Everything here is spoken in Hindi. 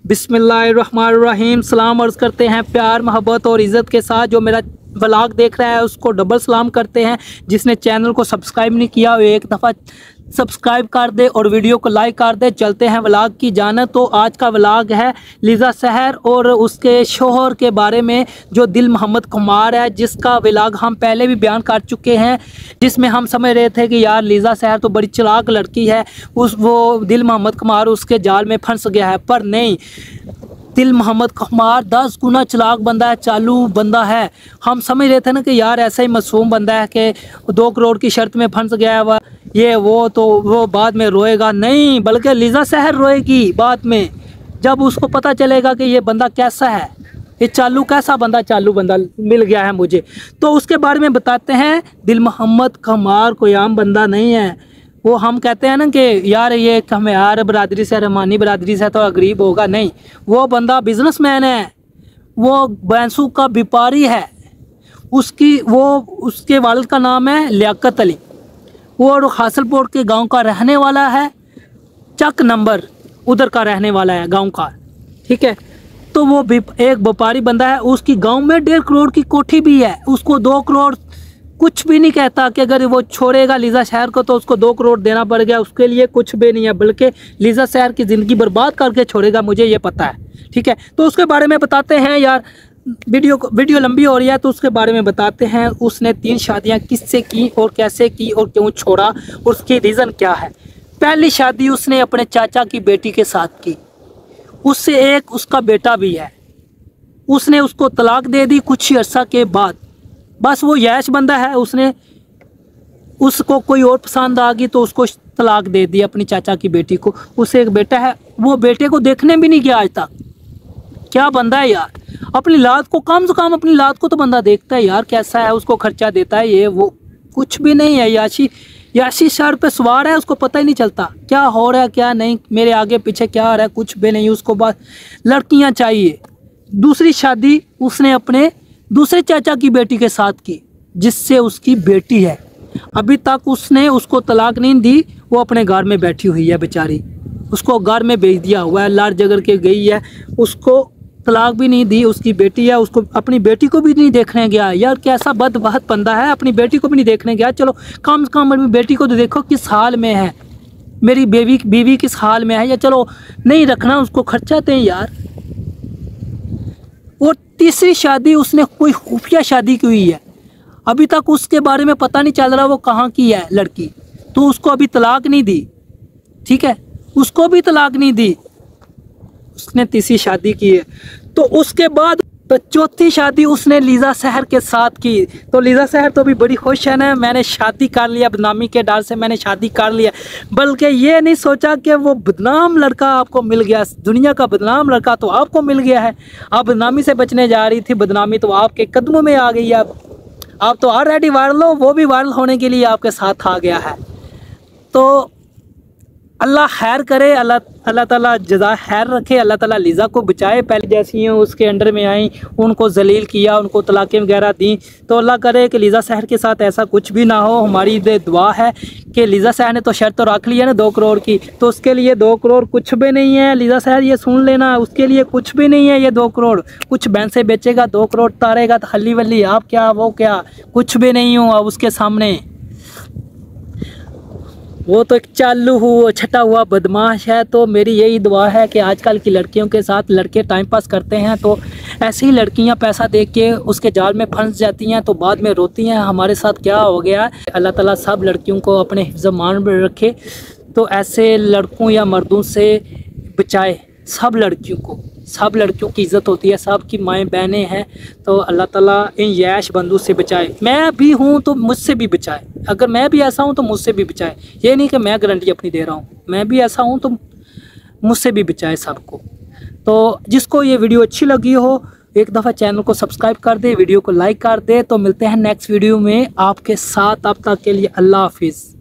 बिस्मिल्लाहिर्रहमानिर्रहीम। सलाम अर्ज़ करते हैं प्यार मोहब्बत और इज़्ज़त के साथ। जो मेरा व्लॉग देख रहा है उसको डबल सलाम करते हैं। जिसने चैनल को सब्सक्राइब नहीं किया वो एक दफ़ा सब्सक्राइब कर दे और वीडियो को लाइक कर दे। चलते हैं व्लॉग की जानिब। तो आज का व्लॉग है लिज़ा सहर और उसके शोहर के बारे में, जो दिल मोहम्मद कुमार है, जिसका व्लॉग हम पहले भी बयान कर चुके हैं, जिसमें हम समझ रहे थे कि यार लिज़ा सहर तो बड़ी चालाक लड़की है, वो दिल मोहम्मद कुमार उसके जाल में फंस गया है। पर नहीं, दिल मोहम्मद कुमार 10 गुना चालाक बंदा है, चालू बंदा है। हम समझ रहे थे ना कि यार ऐसा ही मासूम बंदा है कि 2 करोड़ की शर्त में फंस गया है वह, ये वो बाद में रोएगा। नहीं, बल्कि लिज़ा सहर रोएगी बाद में, जब उसको पता चलेगा कि ये बंदा कैसा है, ये कैसा बंदा, चालू बंदा मिल गया है मुझे। तो उसके बारे में बताते हैं। दिल मोहम्मद कुमार कोई आम बंदा नहीं है। वो हम कहते हैं ना कि यार ये खमियार बरादरी से, रहमानी बरादरी से तो गरीब होगा, नहीं, वो बंदा बिजनेसमैन है, वो भैंसों का व्यापारी है। उसके वालिद का नाम है लियाकत अली। वो हासिलपुर के गांव का रहने वाला है, चक नंबर उधर का रहने वाला है गांव का, ठीक है। तो वो एक व्यापारी बंदा है। उसकी गांव में 1.5 करोड़ की कोठी भी है। उसको 2 करोड़ कुछ भी नहीं कहता कि अगर वो छोड़ेगा लिज़ा सहर को तो उसको 2 करोड़ देना पड़ गया, उसके लिए कुछ भी नहीं है, बल्कि लिज़ा सहर की ज़िंदगी बर्बाद करके छोड़ेगा, मुझे ये पता है, ठीक है। तो उसके बारे में बताते हैं यार। वीडियो लंबी हो रही है तो उसके बारे में बताते हैं। उसने 3 शादियां किससे की और कैसे की और क्यों छोड़ा और उसकी रीज़न क्या है। पहली शादी उसने अपने चाचा की बेटी के साथ की, उससे एक उसका बेटा भी है। उसने उसको तलाक दे दी कुछ ही अर्सा के बाद। बस वो यैश बंदा है, उसको कोई और पसंद आ गई तो उसको तलाक दे दी अपनी चाचा की बेटी को। उसे एक बेटा है, वो बेटे को देखने भी नहीं गया आज तक। क्या बंदा है यार, अपनी लाद को, कम से कम अपनी लाद को तो बंदा देखता है यार कैसा है, उसको खर्चा देता है, ये वो कुछ भी नहीं है। याशी सर पे सवार है, उसको पता ही नहीं चलता क्या हो रहा है क्या नहीं, मेरे आगे पीछे क्या आ रहा है, कुछ भी नहीं। उसको बस लड़कियाँ चाहिए। दूसरी शादी उसने अपने दूसरे चाचा की बेटी के साथ की, जिससे उसकी बेटी है। अभी तक उसने उसको तलाक नहीं दी, वो अपने घर में बैठी हुई है बेचारी। उसको घर में भेज दिया हुआ है, लार जगर के गई है, उसको तलाक भी नहीं दी। उसकी बेटी है, उसको अपनी बेटी को भी नहीं देखने गया। यार कैसा बदबख्त बंदा है, अपनी बेटी को भी नहीं देखने गया। चलो कम से कम अपनी बेटी को तो देखो किस हाल में है, मेरी बीवी किस हाल में है, या चलो नहीं रखना उसको, खर्चा दें यार। और तीसरी शादी उसने कोई खुफिया शादी की हुई है, अभी तक उसके बारे में पता नहीं चल रहा वो कहाँ की है लड़की। तो उसको अभी तलाक नहीं दी, ठीक है, उसको भी तलाक नहीं दी, उसने तीसरी शादी की है। तो उसके बाद तो चौथी शादी उसने लिज़ा सहर के साथ की। तो लिज़ा सहर तो भी बड़ी खुश है ना, मैंने शादी कर लिया, बदनामी के डर से मैंने शादी कर लिया। बल्कि ये नहीं सोचा कि वो बदनाम लड़का आपको मिल गया, दुनिया का बदनाम लड़का तो आपको मिल गया है। आप बदनामी से बचने जा रही थी, बदनामी तो आपके कदमों में आ गई है। आप तो ऑलरेडी वायरल हो, वो भी वायरल होने के लिए आपके साथ आ गया है। तो अल्लाह खैर करे, अल्लाह ताला जज़ा खैर रखे, अल्लाह ताला लिज़ा को बचाए। पहले जैसी हैं उसके अंडर में आई, उनको जलील किया, उनको तलाक़ें वगैरह दी। तो अल्लाह करे कि लिज़ा सहर के साथ ऐसा कुछ भी ना हो। हमारी दुआ है कि लिज़ा सहर ने तो शर्त तो रख ली है ना 2 करोड़ की, तो उसके लिए 2 करोड़ कुछ भी नहीं है। लिज़ा सहर ये सुन लेना, उसके लिए कुछ भी नहीं है ये 2 करोड़। कुछ भैंसे बेचेगा, 2 करोड़ तारेगा तो हल्ली वल्ली, आप क्या वो क्या, कुछ भी नहीं हो उसके सामने। वो तो एक चालू हुआ छटा हुआ बदमाश है। तो मेरी यही दुआ है कि आजकल की लड़कियों के साथ लड़के टाइम पास करते हैं तो ऐसी ही लड़कियां पैसा दे के उसके जाल में फंस जाती हैं, तो बाद में रोती हैं हमारे साथ क्या हो गया। अल्लाह ताला सब लड़कियों को अपने हिफ्ज़-ए-मान में रखे, तो ऐसे लड़कों या मर्दों से बचाए। सब लड़कियों की इज़्ज़त होती है, सब की माएँ बहनें हैं। तो अल्लाह ताला इन यैश बंदों से बचाए। मैं भी हूँ तो मुझसे भी बचाए, अगर मैं भी ऐसा हूँ तो मुझसे भी बचाए। ये नहीं कि मैं गारंटी अपनी दे रहा हूँ, मैं भी ऐसा हूँ तो मुझसे भी बचाए सबको। तो जिसको ये वीडियो अच्छी लगी हो एक दफ़ा चैनल को सब्सक्राइब कर दे, वीडियो को लाइक कर दे। तो मिलते हैं नेक्स्ट वीडियो में आपके साथ, अब तक के लिए अल्लाह हाफिज़।